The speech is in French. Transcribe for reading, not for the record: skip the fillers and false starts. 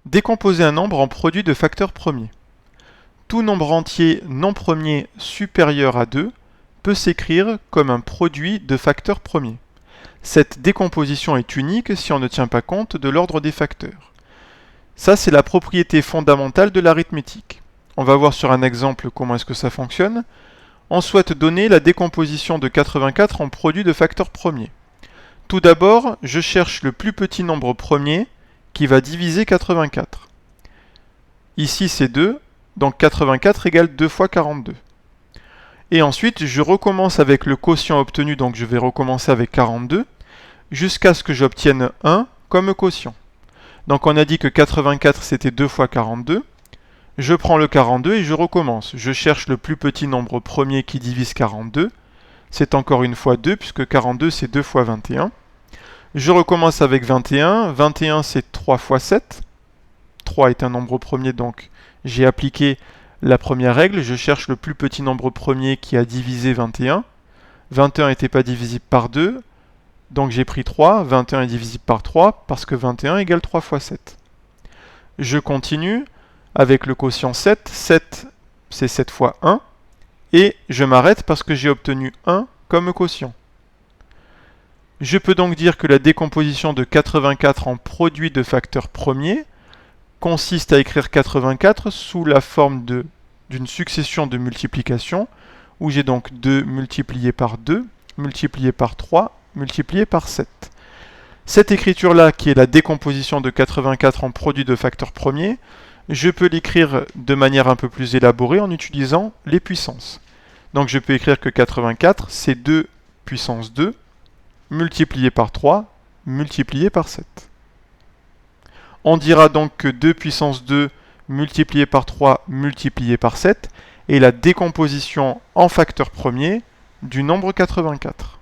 Décomposer un nombre en produit de facteurs premiers. Tout nombre entier non premier supérieur à 2 peut s'écrire comme un produit de facteurs premiers. Cette décomposition est unique si on ne tient pas compte de l'ordre des facteurs. Ça, c'est la propriété fondamentale de l'arithmétique. On va voir sur un exemple comment est-ce que ça fonctionne. On souhaite donner la décomposition de 84 en produit de facteurs premiers. Tout d'abord, je cherche le plus petit nombre premier qui va diviser 84. Ici, c'est 2, donc 84 égale 2 fois 42. Et ensuite, je recommence avec le quotient obtenu, donc je vais recommencer avec 42, jusqu'à ce que j'obtienne 1 comme quotient. Donc on a dit que 84 c'était 2 fois 42. Je prends le 42 et je recommence. Je cherche le plus petit nombre premier qui divise 42. C'est encore une fois 2, puisque 42 c'est 2 fois 21. Je recommence avec 21. 21 c'est 3 fois 7. 3 est un nombre premier, donc j'ai appliqué la première règle. Je cherche le plus petit nombre premier qui a divisé 21. 21 n'était pas divisible par 2. Donc j'ai pris 3, 21 est divisible par 3, parce que 21 égale 3 fois 7. Je continue avec le quotient 7, 7 c'est 7 fois 1, et je m'arrête parce que j'ai obtenu 1 comme quotient. Je peux donc dire que la décomposition de 84 en produit de facteurs premiers consiste à écrire 84 sous la forme d'une succession de multiplications, où j'ai donc 2 multiplié par 2, multiplié par 3, multiplié par 7. Cette écriture-là, qui est la décomposition de 84 en produit de facteurs premiers, je peux l'écrire de manière un peu plus élaborée en utilisant les puissances. Donc je peux écrire que 84, c'est 2 puissance 2, multiplié par 3, multiplié par 7. On dira donc que 2 puissance 2 multiplié par 3 multiplié par 7 est la décomposition en facteurs premiers du nombre 84.